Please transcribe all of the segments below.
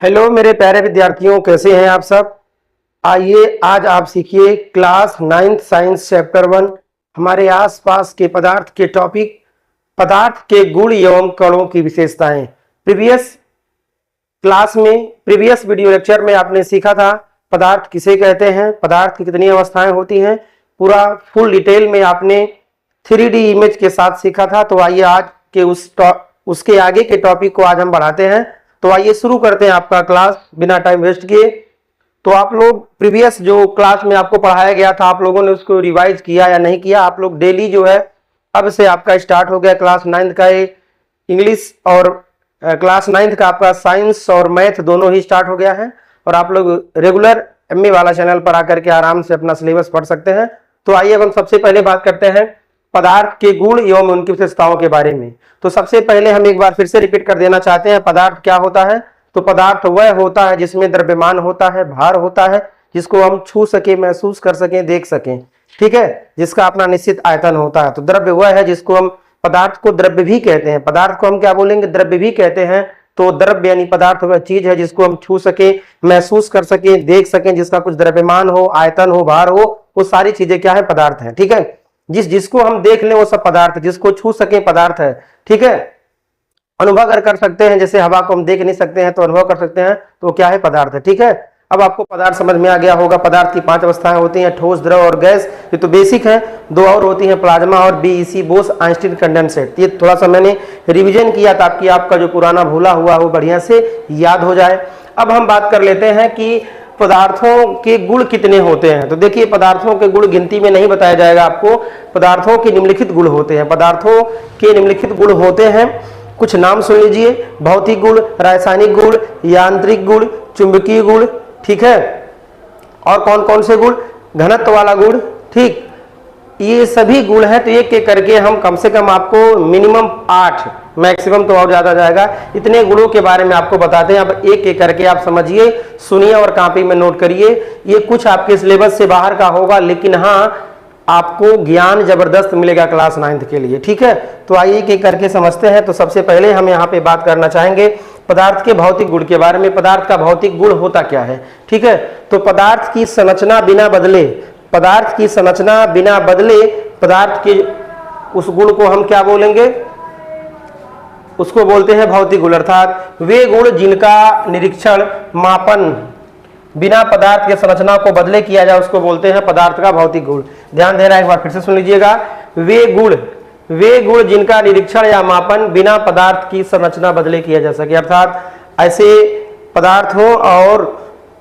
Hello मेरे प्यारे विद्यार्थियों, कैसे हैं आप सब। आइए आज आप सीखिए क्लास 9th साइंस चैप्टर 1 हमारे आसपास के पदार्थ के टॉपिक पदार्थ के गुण एवं कणों की विशेषताएं। प्रीवियस वीडियो लेक्चर में आपने सीखा था पदार्थ किसे कहते हैं, पदार्थ की कितनी अवस्थाएं होती हैं, पूरा फुल डिटेल में आपने 3D इमेज के साथ सीखा था। तो आइए आज के उसके आगे के टॉपिक को आज हम बढ़ाते हैं। तो आइए शुरू करते हैं आपका क्लास बिना टाइम वेस्ट किए। तो आप लोग प्रीवियस जो क्लास में आपको पढ़ाया गया था, आप लोगों ने उसको रिवाइज किया या नहीं किया। आप लोग डेली जो है अब से आपका स्टार्ट हो गया क्लास 9th का इंग्लिश और क्लास 9th का आपका साइंस और मैथ दोनों ही स्टार्ट हो गया है और आप लोग रेगुलर MA वाला चैनल पर आकर के आराम से अपना सिलेबस पढ़ सकते हैं। तो आइए अब हम सबसे पहले बात करते हैं पदार्थ के गुण एवं उनकी विशेषताओं के बारे में। तो सबसे पहले हम एक बार फिर से रिपीट कर देना चाहते हैं, पदार्थ क्या होता है। तो पदार्थ वह होता है जिसमें द्रव्यमान होता है, भार होता है, जिसको हम छू सके, महसूस कर सकें, देख सकें, ठीक है, जिसका अपना निश्चित आयतन होता है। तो द्रव्य वह है जिसको हम पदार्थ को द्रव्य भी कहते हैं। पदार्थ को हम क्या बोलेंगे, द्रव्य भी कहते हैं। तो द्रव्य यानी पदार्थ वह चीज है जिसको हम छू सके, महसूस कर सके, देख सकें, जिसका कुछ द्रव्यमान हो, आयतन हो, भार हो, वो सारी चीजें क्या है, पदार्थ है। ठीक है, जिसको हम देख लें वो सब पदार्थ, जिसको छू सके पदार्थ है। ठीक है, अनुभव कर सकते हैं, जैसे हवा को हम देख नहीं सकते हैं तो अनुभव कर सकते हैं, तो क्या है, पदार्थ है। ठीक है, अब आपको पदार्थ समझ में आ गया होगा। पदार्थ की 5 अवस्थाएं होती हैं, ठोस, द्रव और गैस। ये तो बेसिक है। 2 और होती हैं, प्लाज्मा और BEC, बोस आइंस्टीन कंडेंसेट। ये थोड़ा सा मैंने रिवीजन किया ताकि आपका जो पुराना भूला हुआ हो बढ़िया से याद हो जाए। अब हम बात कर लेते हैं कि पदार्थों के गुण कितने होते हैं। तो देखिए, पदार्थों के गुण गिनती में नहीं बताया जाएगा आपको। पदार्थों के निम्नलिखित गुण होते हैं। पदार्थों के निम्नलिखित गुण होते हैं, कुछ नाम सुन लीजिए। भौतिक गुण, रासायनिक गुण, यांत्रिक गुण, चुंबकीय गुण, ठीक है, और कौन कौन से गुण, घनत्व वाला गुण। ठीक, ये सभी गुण हैं। तो एक एक करके हम कम से कम आपको मिनिमम 8, मैक्सिमम तो और ज्यादा जाएगा, इतने गुणों के बारे में आपको बताते हैं। अब एक एक करके आप समझिए, सुनिए और कॉपी में नोट करिए। ये कुछ आपके सिलेबस से बाहर का होगा, लेकिन हाँ आपको ज्ञान जबरदस्त मिलेगा क्लास 9th के लिए। ठीक है, तो आइए एक एक करके समझते हैं। तो सबसे पहले हम यहाँ पे बात करना चाहेंगे पदार्थ के भौतिक गुण के बारे में। पदार्थ का भौतिक गुण होता क्या है। ठीक है, तो पदार्थ की संरचना बिना बदले, पदार्थ की संरचना बिना बदले, पदार्थ के उस गुण को हम क्या बोलेंगे, उसको बोलते हैं भौतिक गुण। अर्थात वे गुण जिनका निरीक्षण, मापन बिना पदार्थ के संरचना को बदले किया जाए उसको बोलते हैं पदार्थ का भौतिक गुण। ध्यान देना, एक बार फिर से सुन लीजिएगा। वे गुण जिनका निरीक्षण या मापन बिना पदार्थ की संरचना बदले किया जा सके। अर्थात ऐसे पदार्थ हो और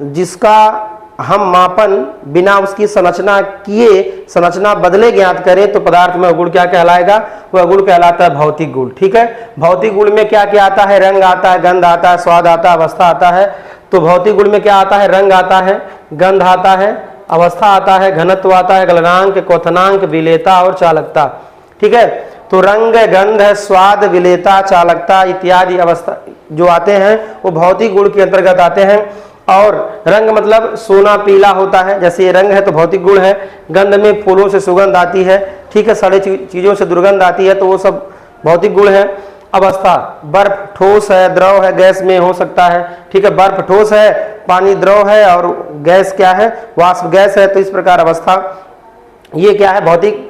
जिसका हम मापन बिना उसकी संरचना किए, संरचना बदले ज्ञात करें, तो पदार्थ में गुण क्या कहलाएगा, वह गुण कहलाता है भौतिक गुण। ठीक है, भौतिक गुण में क्या क्या आता है, रंग आता है, गंध आता है, स्वाद आता है, अवस्था आता है। तो भौतिक गुण में क्या आता है, रंग आता है, गंध आता है, अवस्था आता है, घनत्व आता है, गलनांक, क्वथनांक, विलेयता और चालकता। ठीक है, तो रंग, गंध, स्वाद, विलेयता, चालकता इत्यादि अवस्था जो आते हैं वो भौतिक गुण के अंतर्गत आते हैं। और रंग मतलब सोना पीला होता है, जैसे ये रंग है तो भौतिक गुण है। गंध में फूलों से सुगंध आती है, ठीक है, सड़े चीजों से दुर्गंध आती है, तो वो सब भौतिक गुण है। अवस्था, बर्फ ठोस है, द्रव है, गैस में हो सकता है। ठीक है, बर्फ ठोस है, पानी द्रव है और गैस क्या है, वाष्प गैस है। तो इस प्रकार अवस्था ये क्या है, भौतिक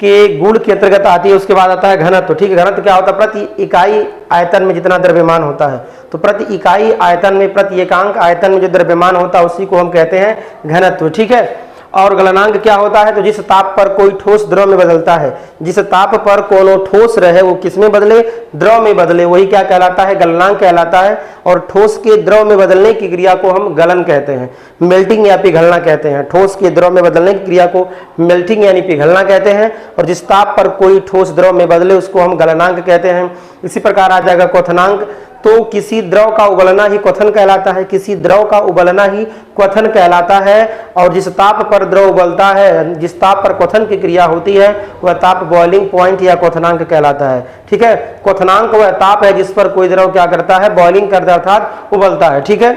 के गुण के अंतर्गत आती है। उसके बाद आता है घनत्व। ठीक है, घनत्व क्या होता है, प्रति इकाई आयतन में जितना द्रव्यमान होता है। तो प्रति इकाई आयतन में, प्रति एकांक आयतन में जो द्रव्यमान होता है उसी को हम कहते हैं घनत्व। ठीक है, और गलनांक क्या होता है, तो जिस ताप पर कोई ठोस द्रव में बदलता है, जिस ताप पर कोनो ठोस रहे वो किस में बदले, द्रव में बदले, वही क्या कहलाता है, गलनांक कहलाता है। और ठोस के द्रव में बदलने की क्रिया को हम गलन कहते हैं, मेल्टिंग या पिघलना कहते हैं। ठोस के द्रव में बदलने की क्रिया को मेल्टिंग यानी पिघलना कहते हैं। और जिस ताप पर कोई ठोस द्रव में बदले उसको हम गलनांक कहते हैं। इसी प्रकार आ जाएगा क्वथनांक। तो किसी द्रव का उबलना ही क्वथन कहलाता है, किसी द्रव का उबलना ही क्वथन कहलाता है। और जिस ताप पर द्रव उबलता है, जिस ताप पर क्वथन की क्रिया होती है, वह ताप बॉइलिंग पॉइंट या क्वथनांक कहलाता है। ठीक है, क्वथनांक वह ताप है जिस पर कोई द्रव क्या करता है, बॉइलिंग करता है, अर्थात उबलता है। ठीक है,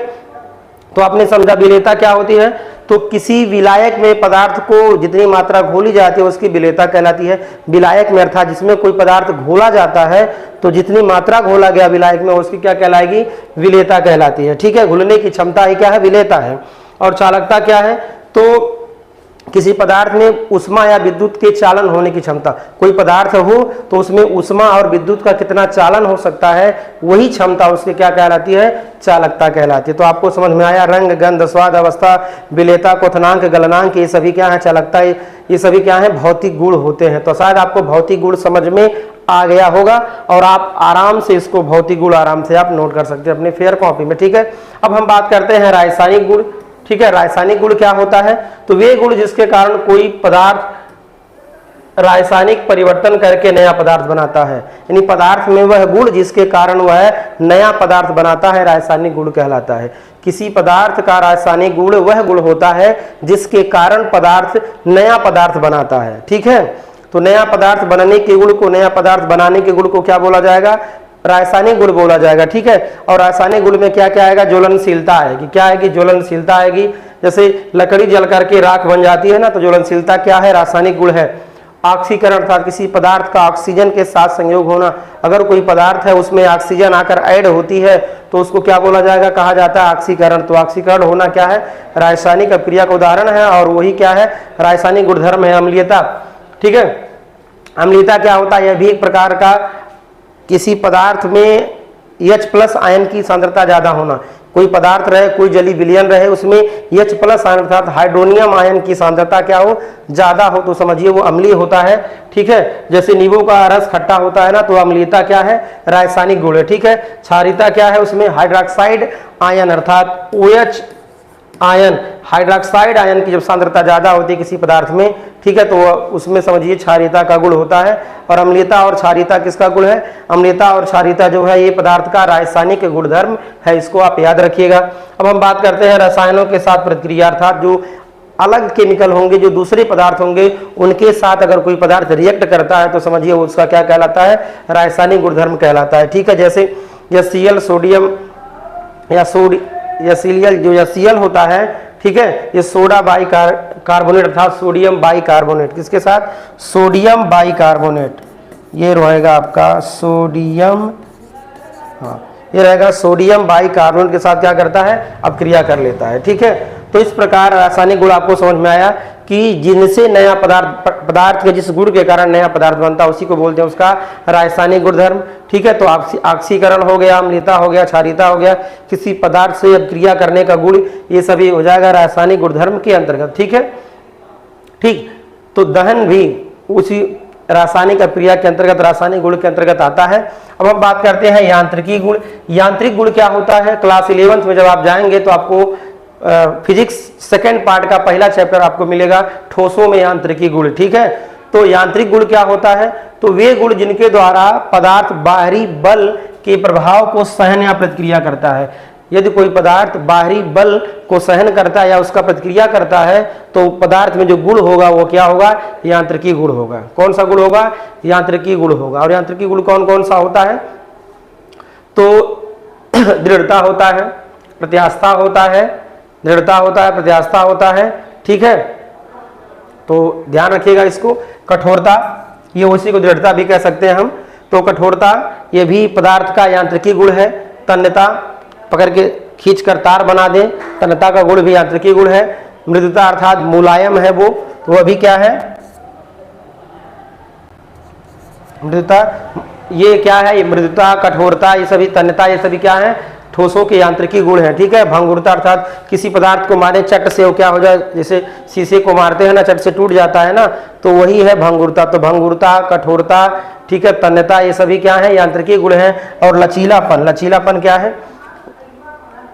तो आपने समझा विलेयता क्या होती है। तो किसी विलायक में पदार्थ को जितनी मात्रा घोली जाती है उसकी विलेयता कहलाती है। विलायक में अर्थात जिसमें कोई पदार्थ घोला जाता है तो जितनी मात्रा घोला गया विलायक में उसकी क्या कहलाएगी, विलेयता कहलाती है। ठीक है, घुलने की क्षमता ही क्या है, विलेयता है। और चालकता क्या है, तो किसी पदार्थ में उष्मा या विद्युत के चालन होने की क्षमता। कोई पदार्थ हो तो उसमें उष्मा और विद्युत का कितना चालन हो सकता है, वही क्षमता उसकी क्या कहलाती है, चालकता कहलाती है। तो आपको समझ में आया, रंग, गंध, स्वाद, अवस्था, विलेयता, क्वथनांक, गलनांक, ये सभी क्या है, चालकता, ये सभी क्या है, भौतिक गुण होते हैं। तो शायद आपको भौतिक गुण समझ में आ गया होगा और आप आराम से इसको भौतिक गुण आराम से आप नोट कर सकते हैं अपने फेयर कॉपी में। ठीक है, अब हम बात करते हैं रासायनिक गुण। ठीक है, रासायनिक गुण क्या होता है, तो वे गुण जिसके कारण कोई पदार्थ रासायनिक परिवर्तन करके नया पदार्थ बनाता है, यानी पदार्थ में वह गुण जिसके कारण वह नया पदार्थ बनाता है, रासायनिक गुण कहलाता है। किसी पदार्थ का रासायनिक गुण वह गुण होता है जिसके कारण पदार्थ नया पदार्थ बनाता है। ठीक है, तो नया पदार्थ बनने के गुण को, नया पदार्थ बनाने के गुण को क्या बोला जाएगा, रासायनिक गुण बोला जाएगा। ठीक है, और रासायनिक गुण में क्या क्या आएगा, ज्वलनशीलता आएगी। क्या आएगी, ज्वलनशीलता आएगी। जैसे लकड़ी जल करके राख बन जाती है ना, तो ज्वलनशीलता क्या है, रासायनिक गुण है। ऑक्सीकरण अर्थात किसी पदार्थ का ऑक्सीजन के साथ संयोग होना। अगर कोई पदार्थ है उसमें ऑक्सीजन आकर ऐड होती है तो उसको क्या बोला जाएगा, कहा जाता है ऑक्सीकरण। तो ऑक्सीकरण होना क्या है, रासायनिक अभिक्रिया का उदाहरण है और वही क्या है, रासायनिक गुणधर्म है अम्लीयता। ठीक है, अम्लीयता क्या होता है, यह भी एक प्रकार का किसी पदार्थ में H+ आयन की सांद्रता ज्यादा होना। कोई पदार्थ रहे, कोई जलीय विलयन रहे, उसमें H+ आयन अर्थात हाइड्रोनियम आयन की सांद्रता क्या हो, ज्यादा हो, तो समझिए वो अम्लीय होता है। ठीक है, जैसे नींबू का रस खट्टा होता है ना, तो अम्लीयता क्या है, रासायनिक गुण है। ठीक है, क्षारीयता क्या है, उसमें हाइड्रोक्साइड आयन अर्थात OH आयन, हाइड्रोक्साइड आयन की जब सांद्रता ज्यादा होती है किसी पदार्थ में, ठीक है, तो उसमें समझिए क्षारीयता का गुण होता है। और अम्लीयता और क्षारीयता किसका गुण है, अम्लीयता और क्षारीयता जो है ये पदार्थ का रासायनिक गुणधर्म है, इसको आप याद रखिएगा। अब हम बात करते हैं रसायनों के साथ प्रतिक्रिया, अर्थात जो अलग केमिकल होंगे, जो दूसरे पदार्थ होंगे, उनके साथ अगर कोई पदार्थ रिएक्ट करता है तो समझिए उसका क्या कहलाता है, रासायनिक गुणधर्म कहलाता है। ठीक है, जैसे HCl सोडियम या सीलियल जो HCl होता है, ठीक है, ये सोडा बाइकार्बोनेट अर्थात सोडियम बाइकार्बोनेट, किसके साथ, सोडियम बाइकार्बोनेट, ये रहेगा आपका सोडियम, हाँ ये रहेगा सोडियम बाइकार्बोनेट के साथ क्या करता है, अपक्रिया कर लेता है। ठीक है, तो इस प्रकार रासायनिक गुण आपको समझ में आया कि जिनसे नया पदार्थ के जिस गुण के कारण नया पदार्थ बनता है उसी को बोलते हैं उसका रासायनिक गुणधर्म। ठीक है, तो ऑक्सीकरण हो गया, अम्लीयता हो गया, क्षारीयता हो गया, किसी पदार्थ से अपक्रिया करने का गुण, ये सभी हो जाएगा रासायनिक गुणधर्म के अंतर्गत। ठीक है, ठीक, तो दहन भी उसी रासायनिक अपक्रिया के अंतर्गत, रासायनिक गुण के अंतर्गत आता है। अब हम बात करते हैं यांत्रिकी गुण। यांत्रिक गुण क्या होता है, क्लास 11th में जब आप जाएंगे तो आपको फिजिक्स सेकेंड पार्ट का पहला चैप्टर आपको मिलेगा, ठोसों में यांत्रिकी गुण। ठीक है, तो यांत्रिक गुण क्या होता है, तो वे गुण जिनके द्वारा पदार्थ बाहरी बल के प्रभाव को सहन या प्रतिक्रिया करता है। यदि कोई पदार्थ बाहरी बल को सहन करता है या उसका प्रतिक्रिया करता है तो पदार्थ में जो गुण होगा वो क्या होगा, यांत्रिकी गुण होगा। कौन सा गुण होगा, यांत्रिकी गुण होगा। और यांत्रिकी गुण कौन कौन सा होता है, तो दृढ़ता होता है, प्रत्यास्थता होता है, दृढ़ता होता है, प्रत्यास्थता होता है। ठीक है, तो ध्यान रखिएगा इसको। कठोरता, ये उसी को दृढ़ता भी कह सकते हैं हम। तो कठोरता ये भी पदार्थ का यांत्रिकी गुण है। तन्यता, पकड़ के खींच कर तार बना दें, तन्यता का गुण भी यांत्रिकी गुण है। मृदुता अर्थात मुलायम है वो, तो वह भी क्या है, मृदुता। ये क्या है, ये मृदुता, कठोरता, ये सभी, तन्यता, ये सभी क्या है, ठोसों के यांत्रिकी गुण है। ठीक है, भंगुरता अर्थात किसी पदार्थ को मारे चट से वो क्या हो जाए, जैसे शीशे को मारते हैं ना, चट से टूट जाता है ना, तो वही है भंगुरता। तो भंगुरता, कठोरता, ठीक है, तन्यता, ये सभी क्या है, यांत्रिकी गुण है। और लचीलापन, लचीलापन क्या है,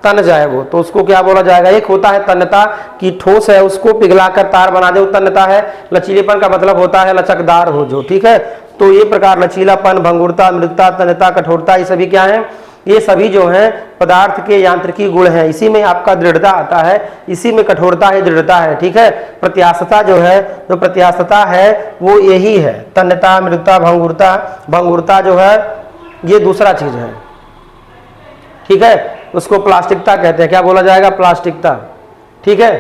तन जाए वो, तो उसको क्या बोला जाएगा, एक होता है तन्यता की ठोस है उसको पिघलाकर तार बना दे, वो तन्यता है। लचीलेपन का मतलब होता है लचकदार हो जो। ठीक है, तो ये प्रकार लचीलापन, भंगुरता, मृदुता, तन्यता, कठोरता, ये सभी क्या है, ये सभी जो है पदार्थ के यांत्रिकी गुण हैं। इसी में आपका दृढ़ता आता है, इसी में कठोरता है, दृढ़ता है। ठीक है, प्रत्यास्थता जो है, जो प्रत्यास्थता है वो यही है, तन्यता, मृदुता, भंगुरता। भंगुरता जो है ये दूसरा चीज है। ठीक है, उसको प्लास्टिकता कहते हैं। क्या बोला जाएगा? प्लास्टिकता, ठीक है,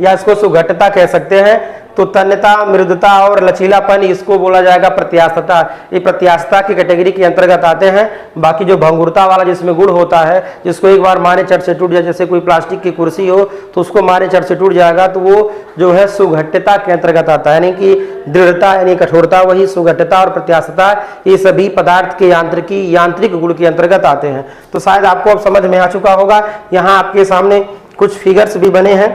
या इसको सुघट्टता कह सकते हैं। तो तन्यता, मृदुता और लचीलापन, इसको बोला जाएगा प्रत्यास्थता। ये प्रत्यास्थता की कैटेगरी के अंतर्गत आते हैं। बाकी जो भंगुरता वाला जिसमें गुण होता है, जिसको एक बार मारे चट से टूट जाए, जैसे कोई प्लास्टिक की कुर्सी हो तो उसको मारे चट से टूट जाएगा, तो वो जो है सुघट्टता के अंतर्गत आता है, यानी कि दृढ़ता यानी कठोरता, वही सुघट्टता और प्रत्यास्थता, ये सभी पदार्थ के यांत्रिक गुण के अंतर्गत आते हैं। तो शायद आपको अब समझ में आ चुका होगा। यहाँ आपके सामने कुछ फिगर्स भी बने हैं,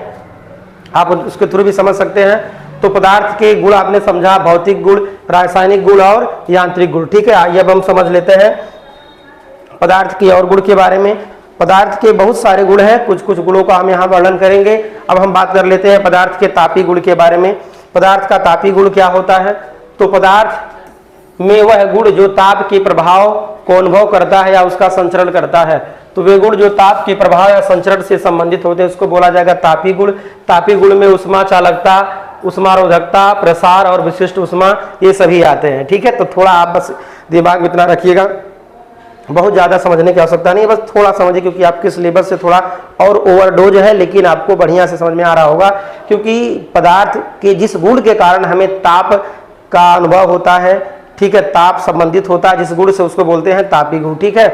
आप उसके थ्रू भी समझ सकते हैं। तो पदार्थ के गुण आपने समझा, भौतिक गुण, रासायनिक गुण और यांत्रिक गुण, ठीक है। आइए अब हम समझ लेते हैं पदार्थ के और गुण के बारे में। पदार्थ के बहुत सारे गुण हैं, कुछ कुछ गुणों का हम यहाँ वर्णन करेंगे। अब हम बात कर लेते हैं पदार्थ के तापी गुण के बारे में। पदार्थ का तापी गुण क्या होता है? तो पदार्थ में वह गुण जो ताप के प्रभाव को अनुभव करता है या उसका संचरण करता है। तो वे गुण जो ताप के प्रभाव या संचरण से संबंधित होते हैं उसको बोला जाएगा तापी गुण। तापी गुण में उष्मा चालकता, उष्मारोधकता, प्रसार और विशिष्ट उष्मा, ये सभी आते हैं, ठीक है। तो थोड़ा आप बस दिमाग में इतना रखिएगा, बहुत ज़्यादा समझने की आवश्यकता नहीं है, बस थोड़ा समझिए, क्योंकि आपके सिलेबस से थोड़ा और ओवरडोज है, लेकिन आपको बढ़िया से समझ में आ रहा होगा। क्योंकि पदार्थ के जिस गुण के कारण हमें ताप का अनुभव होता है, ठीक है, ताप संबंधित होता है जिस गुण से, उसको बोलते हैं तापी गुण, ठीक है।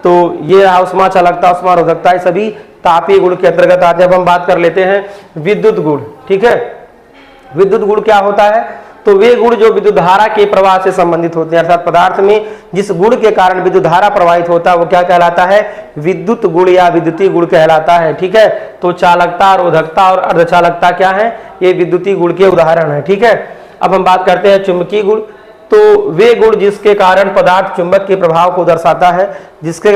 तो ये रहा उष्मा चालकता, उष्मारोधकता, ये सभी तापी गुण के अंतर्गत आते हैं। अब हम बात कर लेते हैं विद्युत गुण, ठीक है। विद्युत गुण क्या होता है? तो वे गुण जो विद्युत धारा के प्रवाह से संबंधित होते हैं, अर्थात पदार्थ में जिस गुण के कारण विद्युत धारा प्रवाहित होता है वो क्या कहलाता है? विद्युत गुण या विद्युतीय गुण कहलाता है, ठीक है। तो चालकता, रोधकता और अर्धचालकता क्या है? ये विद्युतीय गुण के उदाहरण है, ठीक है। अब हम बात करते हैं चुंबकीय गुण। तो वे गुण जिसके कारण पदार्थ चुंबक के प्रभाव को दर्शाता है, जिसके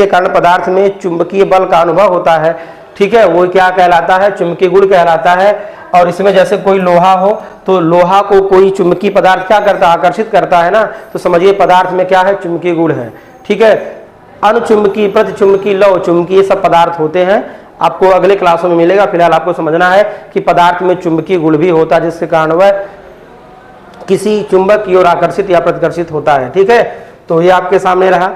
कारण पदार्थ में चुंबकीय बल का अनुभव होता है, ठीक है, वो क्या कहलाता है? चुंबकीय गुण कहलाता है। और इसमें जैसे कोई लोहा हो तो लोहा को कोई चुंबकीय पदार्थ क्या करता है? आकर्षित करता है ना। तो समझिए पदार्थ में क्या है? चुंबकीय गुण है, ठीक है। अनुचुंबकीय, प्रतिचुंबकीय, लौह चुंबकीय, सब पदार्थ होते हैं, आपको अगले क्लासों में मिलेगा। फिलहाल आपको समझना है कि पदार्थ में चुंबकीय गुण भी होता है, जिसके कारण वह किसी चुंबक की ओर आकर्षित या प्रतिकर्षित होता है, ठीक है। तो ये आपके सामने रहा।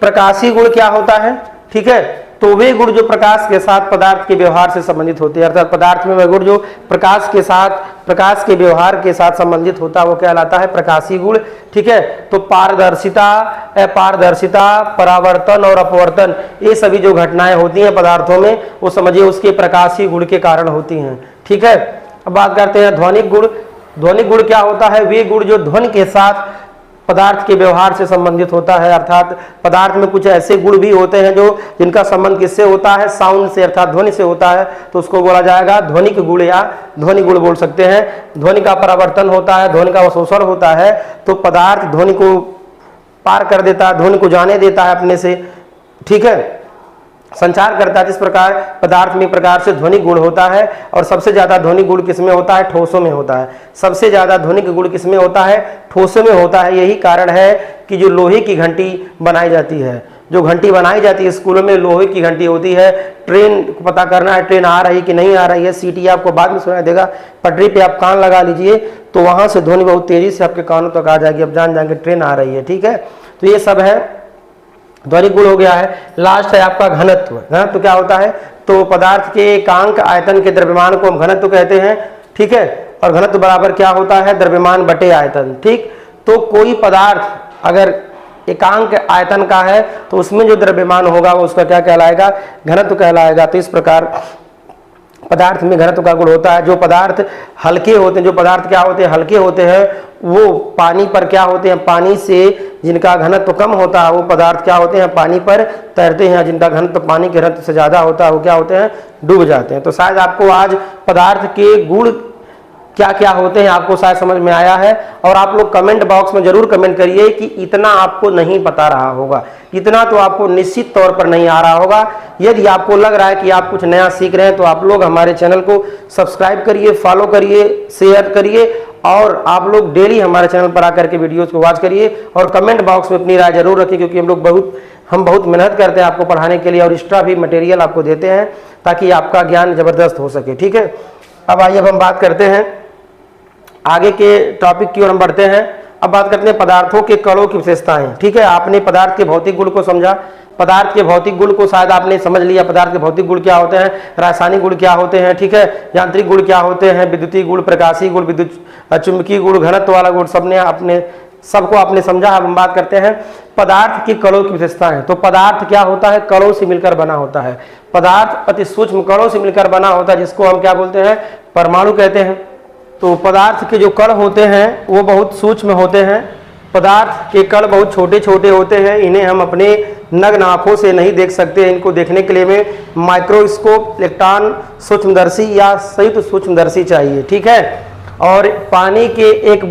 प्रकाशीय गुण क्या होता है? ठीक है, तो वे गुण जो प्रकाश के साथ पदार्थ के व्यवहार से संबंधित होते हैं, अर्थात पदार्थ में वह गुण जो प्रकाश के व्यवहार के साथ संबंधित होता है वो कहलाता है प्रकाशीय गुण, ठीक है। तो पारदर्शिता, अपारदर्शिता, परावर्तन और अपवर्तन, ये सभी जो घटनाएं होती हैं पदार्थों में, वो समझिए उसके प्रकाशीय गुण के कारण होती हैं, ठीक है। अब बात करते हैं ध्वनिक गुण। ध्वनिक गुण क्या होता है? वे गुण जो ध्वनि के साथ पदार्थ के व्यवहार से संबंधित होता है, अर्थात पदार्थ में कुछ ऐसे गुण भी होते हैं जो जिनका संबंध किससे होता है? साउंड से, अर्थात ध्वनि से होता है, तो उसको बोला जाएगा ध्वनिक गुण या ध्वनि गुण बोल सकते हैं। ध्वनि का परावर्तन होता है, ध्वनि का अवशोषण होता है, तो पदार्थ ध्वनि को पार कर देता है, ध्वनि को जाने देता है अपने से, ठीक है, संचार करता है। जिस प्रकार पदार्थ में एक प्रकार से ध्वनिक गुण होता है, और सबसे ज्यादा ध्वनिक गुण किसमें होता है? ठोसों में होता है। सबसे ज्यादा ध्वनिक गुण किसमें होता है? ठोसों में होता है। यही कारण है कि जो लोहे की घंटी बनाई जाती है, जो घंटी बनाई जाती है स्कूलों में, लोहे की घंटी होती है। ट्रेन को पता करना है ट्रेन आ रही कि नहीं आ रही है, सीटी आपको बाद में सुनाई देगा, पटरी पे आप कान लगा लीजिए तो वहां से ध्वनि बहुत तेजी से आपके कानों तक आ जाएगी, अब जान जाएंगे ट्रेन आ रही है, ठीक है। तो ये सब है, ध्वनिक गुण हो गया है। लास्ट है आपका घनत्व। घनत्व क्या होता है? तो पदार्थ के एकांक आयतन के द्रव्यमान को हम घनत्व कहते हैं, ठीक है। और घनत्व बराबर क्या होता है? द्रव्यमान बटे आयतन, ठीक। तो कोई पदार्थ अगर एकांक आयतन का है तो उसमें जो द्रव्यमान होगा वो उसका क्या कहलाएगा? घनत्व कहलाएगा। तो इस प्रकार पदार्थ में घनत्व का गुण होता है। जो पदार्थ हल्के होते हैं, जो पदार्थ क्या होते हैं? हल्के होते हैं, वो पानी पर क्या होते हैं? पानी से जिनका घनत्व कम होता है वो पदार्थ क्या होते हैं? पानी पर तैरते हैं। जिनका घनत्व पानी के घनत्व से ज्यादा होता है वो क्या होते हैं? डूब जाते हैं। तो शायद आपको आज पदार्थ के गुण क्या क्या होते हैं आपको शायद समझ में आया है। और आप लोग कमेंट बॉक्स में जरूर कमेंट करिए कि इतना आपको नहीं पता रहा होगा, इतना तो आपको निश्चित तौर पर नहीं आ रहा होगा। यदि आपको लग रहा है कि आप कुछ नया सीख रहे हैं तो आप लोग हमारे चैनल को सब्सक्राइब करिए, फॉलो करिए, शेयर करिए, और आप लोग डेली हमारे चैनल पर आकर के वीडियोस को वॉच करिए। और कमेंट बॉक्स में अपनी राय जरूर रखिए, क्योंकि हम बहुत मेहनत करते हैं आपको पढ़ाने के लिए, और एक्स्ट्रा भी मटेरियल आपको देते हैं ताकि आपका ज्ञान जबरदस्त हो सके, ठीक है। अब आइए अब हम बात करते हैं आगे के टॉपिक की ओर हम बढ़ते हैं। अब बात करते हैं पदार्थों के कणों की विशेषताएं। ठीक है, आपने पदार्थ के भौतिक गुण को समझा, पदार्थ के भौतिक गुण को शायद आपने समझ लिया, पदार्थ के भौतिक गुण क्या होते हैं, रासायनिक गुण क्या होते हैं, ठीक है, यांत्रिक गुण क्या होते हैं, विद्युतीय गुण, प्रकाशीय गुण, विद्युत चुंबकीय गुण, घनत्व वाला गुण, सबको आपने समझा। अब हम बात करते हैं पदार्थ की कणों की विशेषताएं। तो पदार्थ क्या होता है, कणों से मिलकर बना होता है। पदार्थ अति सूक्ष्म कणों से मिलकर बना होता है, जिसको हम क्या बोलते हैं, परमाणु कहते हैं। तो पदार्थ के जो कण होते हैं वो बहुत सूक्ष्म होते हैं। पदार्थ के कण बहुत छोटे छोटे होते हैं, इन्हें हम अपने नग्न आंखों से नहीं देख सकते। इनको देखने के लिए हमें माइक्रोस्कोप, इलेक्ट्रॉन सूक्ष्मदर्शी या संयुक्त सूक्ष्मदर्शी चाहिए। ठीक है, और पानी के एक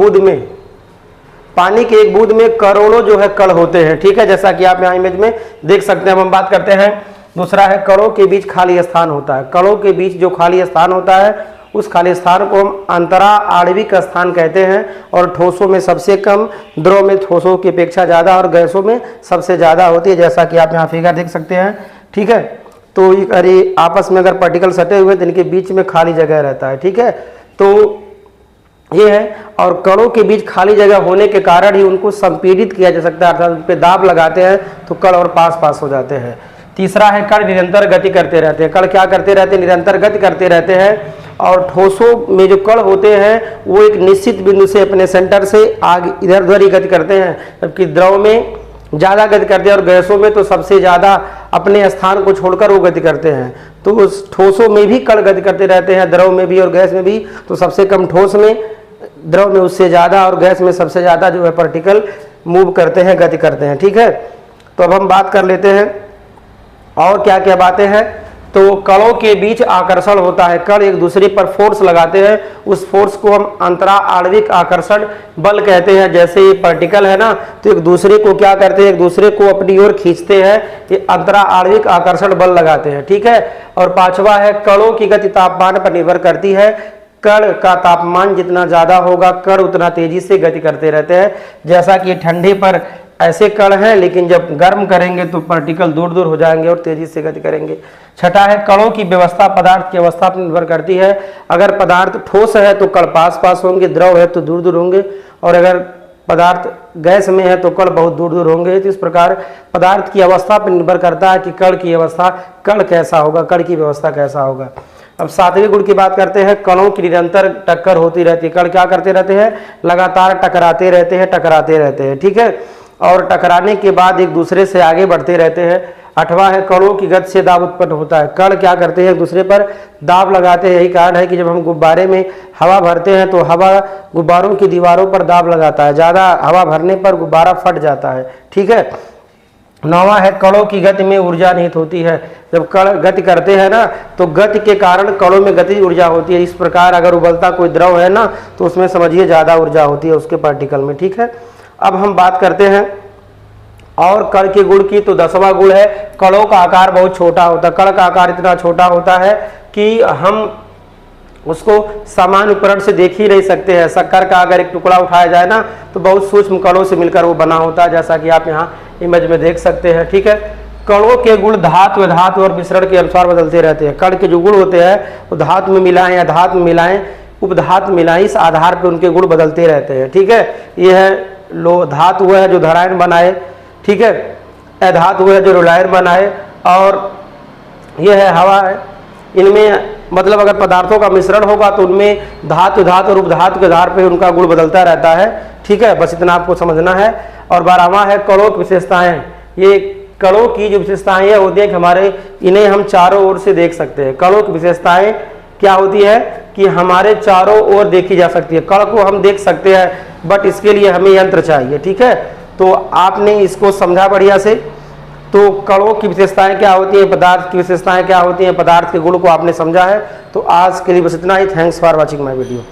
बूंद में करोड़ों जो है कण होते हैं। ठीक है, जैसा कि आप यहाँ इमेज में देख सकते हैं। हम बात करते हैं दूसरा है कणों के बीच खाली स्थान होता है। कणों के बीच जो खाली स्थान होता है उस खाली स्थान को हम अंतरा आणविक स्थान कहते हैं। और ठोसों में सबसे कम, द्रव में ठोसों की अपेक्षा ज़्यादा और गैसों में सबसे ज़्यादा होती है, जैसा कि आप यहाँ फिगर देख सकते हैं। ठीक है, तो अरे आपस में अगर पार्टिकल सटे हुए तो इनके बीच में खाली जगह रहता है। ठीक है, तो ये है, और कणों के बीच खाली जगह होने के कारण ही उनको संपीड़ित किया जा सकता है, अर्थात उन पर दाब लगाते हैं तो कण और पास हो जाते हैं। तीसरा है कण निरंतर गति करते रहते हैं। कण क्या करते रहते हैं, निरंतर गति करते रहते हैं। और ठोसों में जो कण होते हैं वो एक निश्चित बिंदु से अपने सेंटर से आगे इधर उधर ही गति करते हैं, जबकि द्रव में ज़्यादा गति करते हैं और गैसों में तो सबसे ज़्यादा अपने स्थान को छोड़कर वो गति करते हैं। तो उस ठोसों में भी कण गति करते रहते हैं, द्रव में भी और गैस में भी। तो सबसे कम ठोस में, द्रव में उससे ज़्यादा और गैस में सबसे ज़्यादा जो है पार्टिकल मूव करते हैं, गति करते हैं। ठीक है, तो अब हम बात कर लेते हैं और क्या क्या बातें हैं। तो कणों के बीच आकर्षण होता है, कण एक दूसरे पर फोर्स लगाते हैं, उस फोर्स को हम अंतरा आणविक आकर्षण बल कहते हैं। जैसे ये पार्टिकल है ना, तो एक दूसरे को क्या करते हैं, एक दूसरे को अपनी ओर खींचते हैं, ये अंतरा आणविक आकर्षण बल लगाते हैं। ठीक है, और पांचवा है कणों की गति तापमान पर निर्भर करती है। कण का तापमान जितना ज़्यादा होगा कण उतना तेजी से गति करते रहते हैं। जैसा कि ठंडे पर ऐसे कण हैं, लेकिन जब गर्म करेंगे तो पार्टिकल दूर दूर हो जाएंगे और तेजी से गति करेंगे। छठा है कणों की व्यवस्था पदार्थ की अवस्था पर निर्भर करती है। अगर पदार्थ ठोस है तो कण पास होंगे, द्रव है तो दूर दूर होंगे, और अगर पदार्थ गैस में है तो कण बहुत दूर दूर होंगे। तो इस प्रकार पदार्थ की अवस्था पर निर्भर करता है कि कण की अवस्था, कण कैसा होगा, कण की व्यवस्था कैसा होगा। अब सातवें गुण की बात करते हैं, कणों की निरंतर टक्कर होती रहती है। कण क्या करते रहते हैं, लगातार टकराते रहते हैं। ठीक है, और टकराने के बाद एक दूसरे से आगे बढ़ते रहते हैं। आठवां है कणों की गति से दाब उत्पन्न होता है। कण क्या करते हैं, एक दूसरे पर दाब लगाते हैं। यही कारण है कि जब हम गुब्बारे में हवा भरते हैं तो हवा गुब्बारों की दीवारों पर दाब लगाता है, ज़्यादा हवा भरने पर गुब्बारा फट जाता है। ठीक है, नौवां है कणों की गति में ऊर्जा निहित होती है। जब कण गति करते हैं ना तो गति के कारण कणों में गति ऊर्जा होती है। इस प्रकार अगर उबलता कोई द्रव है ना तो उसमें समझिए ज़्यादा ऊर्जा होती है उसके पार्टिकल में। ठीक है, अब हम बात करते हैं और कण के गुण की। तो 10वां गुण है कणों का आकार बहुत छोटा होता है। कण का आकार इतना छोटा होता है कि हम उसको सामान्य उपकरण से देख ही नहीं सकते हैं। शक्कर का अगर एक टुकड़ा उठाया जाए ना तो बहुत सूक्ष्म कणों से मिलकर वो बना होता है, जैसा कि आप यहाँ इमेज में देख सकते हैं। ठीक है, कणों के गुण धातु और मिश्रण के अनुसार बदलते रहते हैं। कण के जो गुण होते हैं वो धातु में मिलाएं या धातु में मिलाएं, उपधातु मिलाएं, इस आधार पर उनके गुण बदलते रहते हैं। ठीक है, ये है लो धातु वो है जो धारायण बनाए। ठीक है, अधातु वो है जो रुलायन बनाए, और ये है हवा है। इनमें मतलब अगर पदार्थों का मिश्रण होगा तो उनमें धातु और उपधातु के आधार पर उनका गुण बदलता रहता है। ठीक है, बस इतना आपको समझना है। और 12वां है कणों की विशेषताएं। ये कणों की जो विशेषताएं होती है कि हमारे इन्हें हम चारों ओर से देख सकते हैं। कणों की विशेषताएं क्या होती है कि हमारे चारों ओर देखी जा सकती है। कण को हम देख सकते हैं, बट इसके लिए हमें यंत्र चाहिए। ठीक है, तो आपने इसको समझा बढ़िया से। तो कणों की विशेषताएं क्या होती हैं, पदार्थ की विशेषताएं क्या होती हैं, पदार्थ के गुण को आपने समझा है। तो आज के लिए बस इतना ही। Thanks for watching my video.